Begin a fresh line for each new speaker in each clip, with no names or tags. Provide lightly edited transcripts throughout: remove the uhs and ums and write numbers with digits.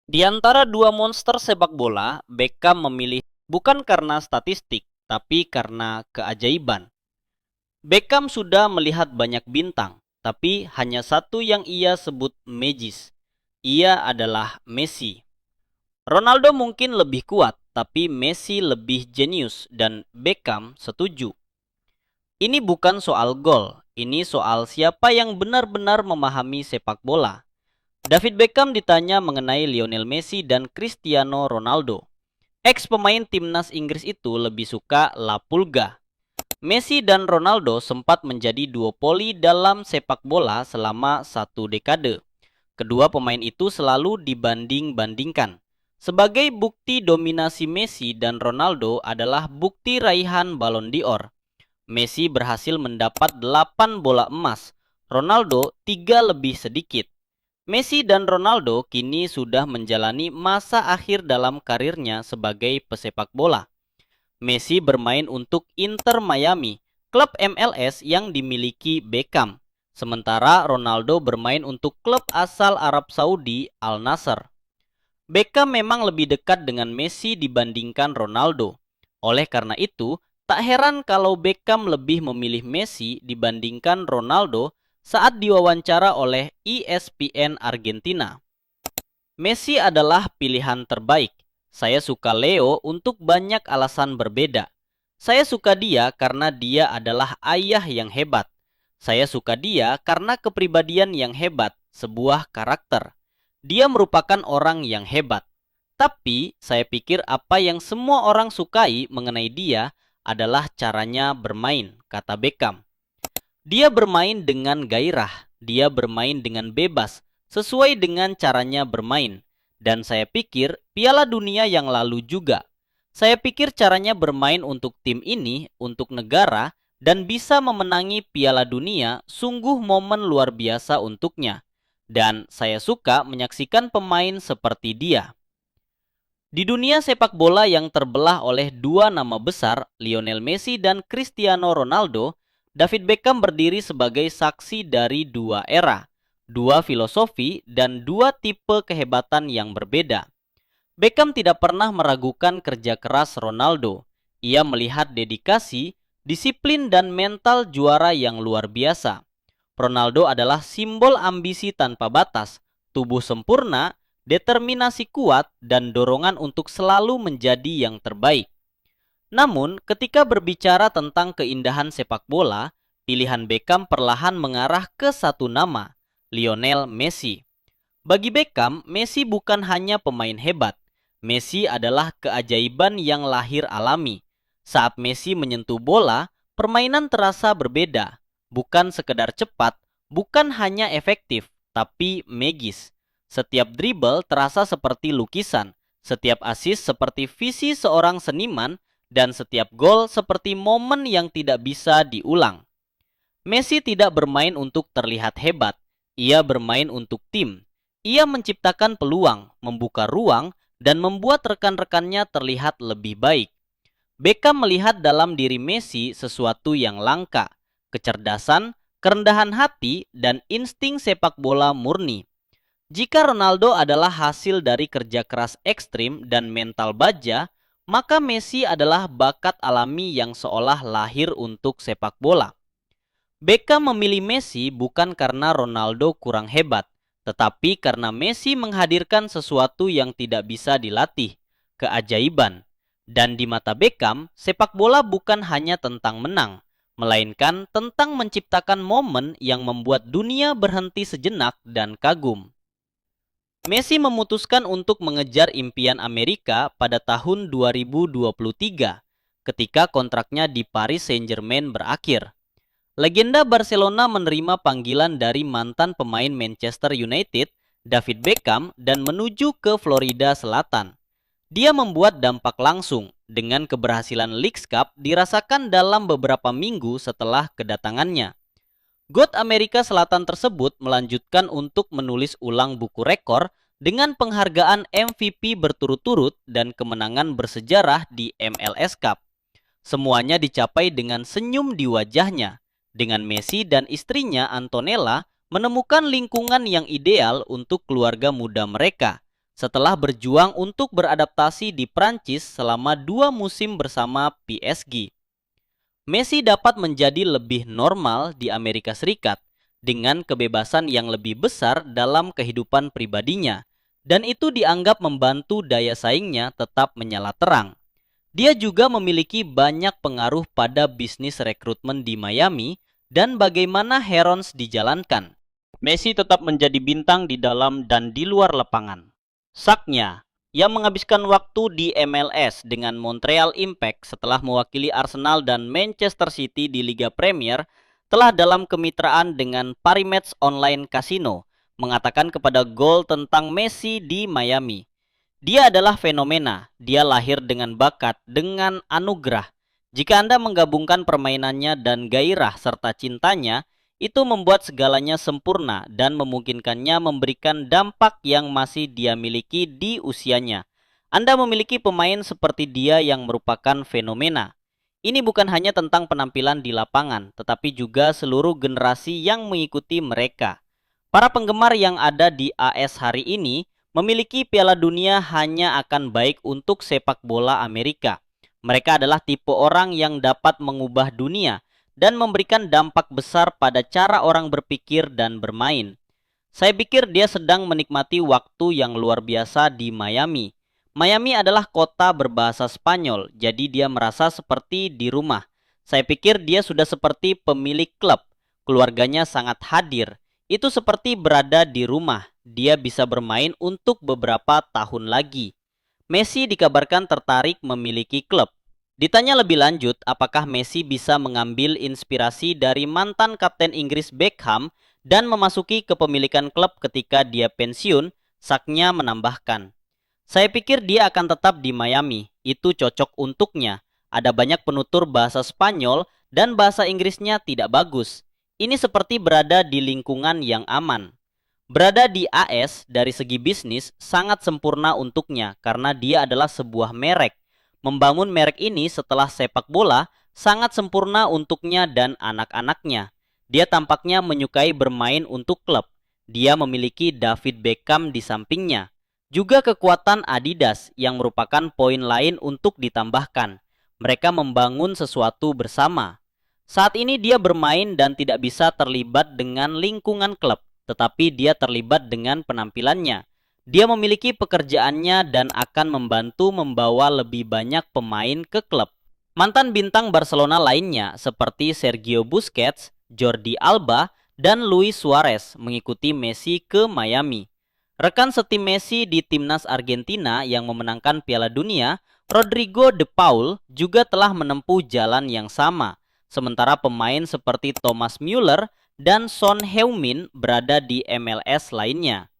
Di antara dua monster sepak bola, Beckham memilih bukan karena statistik, tapi karena keajaiban. Beckham sudah melihat banyak bintang, tapi hanya satu yang ia sebut magis. Ia adalah Messi. Ronaldo mungkin lebih kuat, tapi Messi lebih jenius dan Beckham setuju. Ini bukan soal gol, ini soal siapa yang benar-benar memahami sepak bola. David Beckham ditanya mengenai Lionel Messi dan Cristiano Ronaldo. Ex pemain timnas Inggris itu lebih suka La Pulga. Messi dan Ronaldo sempat menjadi duopoli dalam sepak bola selama satu dekade. Kedua pemain itu selalu dibanding-bandingkan. Sebagai bukti dominasi Messi dan Ronaldo adalah bukti raihan Ballon d'Or. Messi berhasil mendapat 8 bola emas, Ronaldo 3 lebih sedikit. Messi dan Ronaldo kini sudah menjalani masa akhir dalam karirnya sebagai pesepak bola. Messi bermain untuk Inter Miami, klub MLS yang dimiliki Beckham. Sementara Ronaldo bermain untuk klub asal Arab Saudi Al Nassr. Beckham memang lebih dekat dengan Messi dibandingkan Ronaldo. Oleh karena itu, tak heran kalau Beckham lebih memilih Messi dibandingkan Ronaldo saat diwawancara oleh ESPN Argentina. Messi adalah pilihan terbaik. Saya suka Leo untuk banyak alasan berbeda. Saya suka dia karena dia adalah ayah yang hebat. Saya suka dia karena kepribadian yang hebat, sebuah karakter. Dia merupakan orang yang hebat. Tapi saya pikir apa yang semua orang sukai mengenai dia adalah caranya bermain, kata Beckham. Dia bermain dengan gairah, dia bermain dengan bebas, sesuai dengan caranya bermain. Dan saya pikir Piala Dunia yang lalu juga. Saya pikir caranya bermain untuk tim ini, untuk negara, dan bisa memenangi Piala Dunia sungguh momen luar biasa untuknya. Dan saya suka menyaksikan pemain seperti dia. Di dunia sepak bola yang terbelah oleh dua nama besar, Lionel Messi dan Cristiano Ronaldo, David Beckham berdiri sebagai saksi dari dua era, dua filosofi, dan dua tipe kehebatan yang berbeda. Beckham tidak pernah meragukan kerja keras Ronaldo. Ia melihat dedikasi, disiplin, dan mental juara yang luar biasa. Ronaldo adalah simbol ambisi tanpa batas, tubuh sempurna, determinasi kuat, dan dorongan untuk selalu menjadi yang terbaik. Namun, ketika berbicara tentang keindahan sepak bola, pilihan Beckham perlahan mengarah ke satu nama, Lionel Messi. Bagi Beckham, Messi bukan hanya pemain hebat. Messi adalah keajaiban yang lahir alami. Saat Messi menyentuh bola, permainan terasa berbeda. Bukan sekedar cepat, bukan hanya efektif, tapi magis. Setiap dribble terasa seperti lukisan, setiap assist seperti visi seorang seniman, dan setiap gol seperti momen yang tidak bisa diulang. Messi tidak bermain untuk terlihat hebat, ia bermain untuk tim. Ia menciptakan peluang, membuka ruang, dan membuat rekan-rekannya terlihat lebih baik. Beckham melihat dalam diri Messi sesuatu yang langka, kecerdasan, kerendahan hati, dan insting sepak bola murni. Jika Ronaldo adalah hasil dari kerja keras ekstrim dan mental baja, maka Messi adalah bakat alami yang seolah lahir untuk sepak bola. Beckham memilih Messi bukan karena Ronaldo kurang hebat, tetapi karena Messi menghadirkan sesuatu yang tidak bisa dilatih, keajaiban. Dan di mata Beckham, sepak bola bukan hanya tentang menang, melainkan tentang menciptakan momen yang membuat dunia berhenti sejenak dan kagum. Messi memutuskan untuk mengejar impian Amerika pada tahun 2023 ketika kontraknya di Paris Saint-Germain berakhir. Legenda Barcelona menerima panggilan dari mantan pemain Manchester United, David Beckham, dan menuju ke Florida Selatan. Dia membuat dampak langsung dengan keberhasilan Leagues Cup dirasakan dalam beberapa minggu setelah kedatangannya. God Amerika Selatan tersebut melanjutkan untuk menulis ulang buku rekor dengan penghargaan MVP berturut-turut dan kemenangan bersejarah di MLS Cup. Semuanya dicapai dengan senyum di wajahnya, dengan Messi dan istrinya Antonella menemukan lingkungan yang ideal untuk keluarga muda mereka, setelah berjuang untuk beradaptasi di Prancis selama 2 musim bersama PSG. Messi dapat menjadi lebih normal di Amerika Serikat dengan kebebasan yang lebih besar dalam kehidupan pribadinya, dan itu dianggap membantu daya saingnya tetap menyala terang. Dia juga memiliki banyak pengaruh pada bisnis rekrutmen di Miami dan bagaimana Herons dijalankan. Messi tetap menjadi bintang di dalam dan di luar lapangan. Saknya, ia menghabiskan waktu di MLS dengan Montreal Impact setelah mewakili Arsenal dan Manchester City di Liga Premier, telah dalam kemitraan dengan Parimatch Online Casino, mengatakan kepada Goal tentang Messi di Miami. Dia adalah fenomena, dia lahir dengan bakat, dengan anugerah. Jika Anda menggabungkan permainannya dan gairah serta cintanya, itu membuat segalanya sempurna dan memungkinkannya memberikan dampak yang masih dia miliki di usianya. Anda memiliki pemain seperti dia yang merupakan fenomena. Ini bukan hanya tentang penampilan di lapangan, tetapi juga seluruh generasi yang mengikuti mereka. Para penggemar yang ada di AS hari ini memiliki Piala Dunia hanya akan baik untuk sepak bola Amerika. Mereka adalah tipe orang yang dapat mengubah dunia dan memberikan dampak besar pada cara orang berpikir dan bermain. Saya pikir dia sedang menikmati waktu yang luar biasa di Miami. Miami adalah kota berbahasa Spanyol, jadi dia merasa seperti di rumah. Saya pikir dia sudah seperti pemilik klub. Keluarganya sangat hadir. Itu seperti berada di rumah. Dia bisa bermain untuk beberapa tahun lagi. Messi dikabarkan tertarik memiliki klub. Ditanya lebih lanjut apakah Messi bisa mengambil inspirasi dari mantan kapten Inggris Beckham dan memasuki kepemilikan klub ketika dia pensiun, Saknya menambahkan, "Saya pikir dia akan tetap di Miami, itu cocok untuknya. Ada banyak penutur bahasa Spanyol dan bahasa Inggrisnya tidak bagus. Ini seperti berada di lingkungan yang aman." Berada di AS dari segi bisnis sangat sempurna untuknya karena dia adalah sebuah merek. Membangun merek ini setelah sepak bola sangat sempurna untuknya dan anak-anaknya. Dia tampaknya menyukai bermain untuk klub. Dia memiliki David Beckham di sampingnya. Juga kekuatan Adidas yang merupakan poin lain untuk ditambahkan. Mereka membangun sesuatu bersama. Saat ini dia bermain dan tidak bisa terlibat dengan lingkungan klub, tetapi dia terlibat dengan penampilannya. Dia memiliki pekerjaannya dan akan membantu membawa lebih banyak pemain ke klub. Mantan bintang Barcelona lainnya seperti Sergio Busquets, Jordi Alba, dan Luis Suarez mengikuti Messi ke Miami. Rekan setim Messi di timnas Argentina yang memenangkan Piala Dunia, Rodrigo de Paul, juga telah menempuh jalan yang sama. Sementara pemain seperti Thomas Müller dan Son Heung-min berada di MLS lainnya.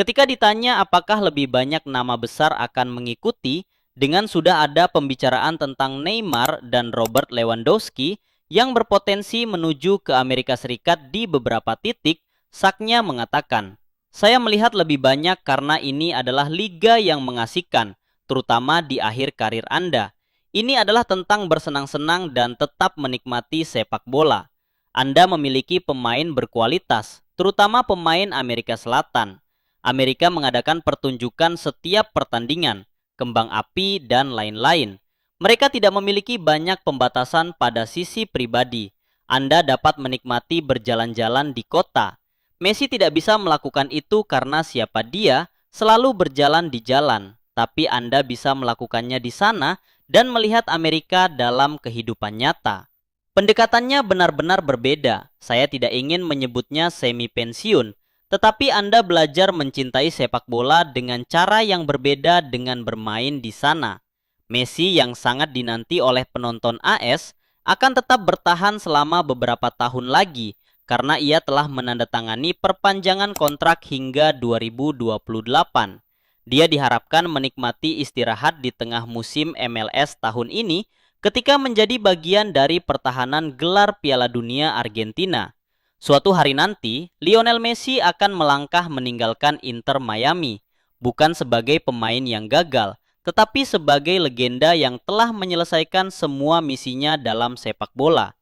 Ketika ditanya apakah lebih banyak nama besar akan mengikuti, dengan sudah ada pembicaraan tentang Neymar dan Robert Lewandowski yang berpotensi menuju ke Amerika Serikat di beberapa titik, Saknya mengatakan, "Saya melihat lebih banyak karena ini adalah liga yang mengasihkan, terutama di akhir karir Anda. Ini adalah tentang bersenang-senang dan tetap menikmati sepak bola. Anda memiliki pemain berkualitas, terutama pemain Amerika Selatan. Amerika mengadakan pertunjukan setiap pertandingan, kembang api, dan lain-lain. Mereka tidak memiliki banyak pembatasan pada sisi pribadi. Anda dapat menikmati berjalan-jalan di kota. Messi tidak bisa melakukan itu karena siapa dia, selalu berjalan di jalan. Tapi Anda bisa melakukannya di sana dan melihat Amerika dalam kehidupan nyata. Pendekatannya benar-benar berbeda. Saya tidak ingin menyebutnya semi pensiun, tetapi Anda belajar mencintai sepak bola dengan cara yang berbeda dengan bermain di sana. Messi yang sangat dinanti oleh penonton AS akan tetap bertahan selama beberapa tahun lagi karena ia telah menandatangani perpanjangan kontrak hingga 2028. Dia diharapkan menikmati istirahat di tengah musim MLS tahun ini ketika menjadi bagian dari pertahanan gelar Piala Dunia Argentina. Suatu hari nanti, Lionel Messi akan melangkah meninggalkan Inter Miami, bukan sebagai pemain yang gagal, tetapi sebagai legenda yang telah menyelesaikan semua misinya dalam sepak bola.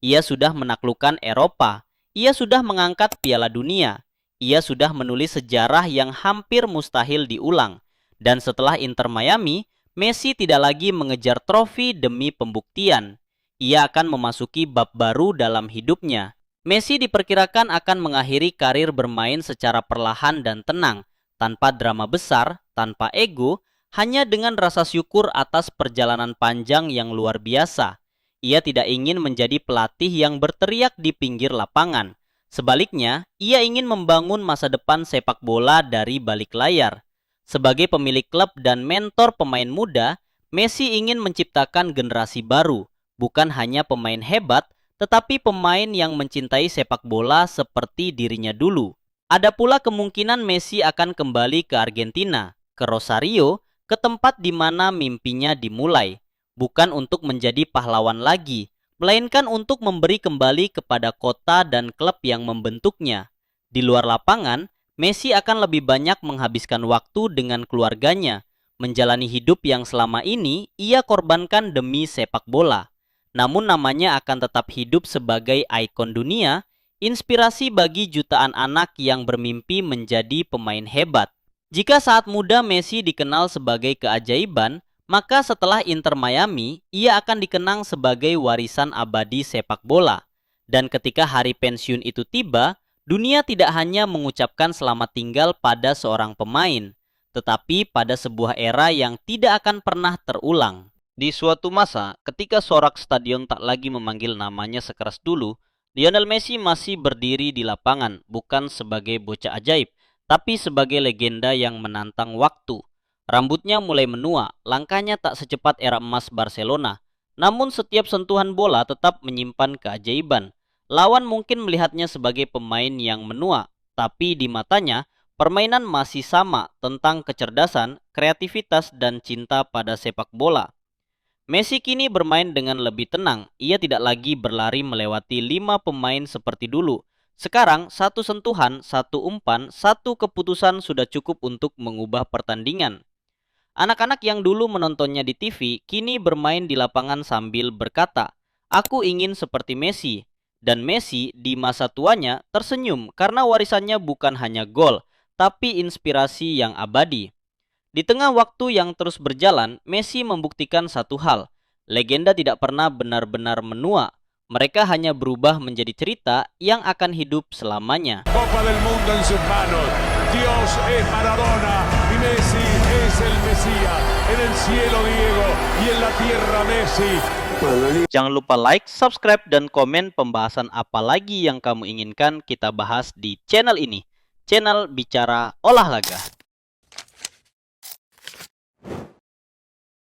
Ia sudah menaklukkan Eropa, ia sudah mengangkat Piala Dunia, ia sudah menulis sejarah yang hampir mustahil diulang. Dan setelah Inter Miami, Messi tidak lagi mengejar trofi demi pembuktian. Ia akan memasuki bab baru dalam hidupnya. Messi diperkirakan akan mengakhiri karir bermain secara perlahan dan tenang, tanpa drama besar, tanpa ego, hanya dengan rasa syukur atas perjalanan panjang yang luar biasa. Ia tidak ingin menjadi pelatih yang berteriak di pinggir lapangan. Sebaliknya, ia ingin membangun masa depan sepak bola dari balik layar. Sebagai pemilik klub dan mentor pemain muda, Messi ingin menciptakan generasi baru, bukan hanya pemain hebat, tetapi pemain yang mencintai sepak bola seperti dirinya dulu. Ada pula kemungkinan Messi akan kembali ke Argentina, ke Rosario, ke tempat di mana mimpinya dimulai, bukan untuk menjadi pahlawan lagi, melainkan untuk memberi kembali kepada kota dan klub yang membentuknya. Di luar lapangan, Messi akan lebih banyak menghabiskan waktu dengan keluarganya, menjalani hidup yang selama ini ia korbankan demi sepak bola. Namun namanya akan tetap hidup sebagai ikon dunia, inspirasi bagi jutaan anak yang bermimpi menjadi pemain hebat. Jika saat muda Messi dikenal sebagai keajaiban, maka setelah Inter Miami, ia akan dikenang sebagai warisan abadi sepak bola. Dan ketika hari pensiun itu tiba, dunia tidak hanya mengucapkan selamat tinggal pada seorang pemain, tetapi pada sebuah era yang tidak akan pernah terulang. Di suatu masa, ketika sorak stadion tak lagi memanggil namanya sekeras dulu, Lionel Messi masih berdiri di lapangan, bukan sebagai bocah ajaib, tapi sebagai legenda yang menantang waktu. Rambutnya mulai menua, langkahnya tak secepat era emas Barcelona. Namun setiap sentuhan bola tetap menyimpan keajaiban. Lawan mungkin melihatnya sebagai pemain yang menua, tapi di matanya, permainan masih sama tentang kecerdasan, kreativitas, dan cinta pada sepak bola. Messi kini bermain dengan lebih tenang. Ia tidak lagi berlari melewati 5 pemain seperti dulu. Sekarang, satu sentuhan, satu umpan, satu keputusan sudah cukup untuk mengubah pertandingan. Anak-anak yang dulu menontonnya di TV, kini bermain di lapangan sambil berkata, "Aku ingin seperti Messi." Dan Messi di masa tuanya tersenyum karena warisannya bukan hanya gol, tapi inspirasi yang abadi. Di tengah waktu yang terus berjalan, Messi membuktikan satu hal. Legenda tidak pernah benar-benar menua. Mereka hanya berubah menjadi cerita yang akan hidup selamanya.
Copa del Mundo en sus manos. Dios es Maradona y Messi es el Mesías. En el cielo Diego y en la tierra Messi.
Jangan lupa like, subscribe, dan komen pembahasan apa lagi yang kamu inginkan kita bahas di channel ini. Channel Bicara Olahraga.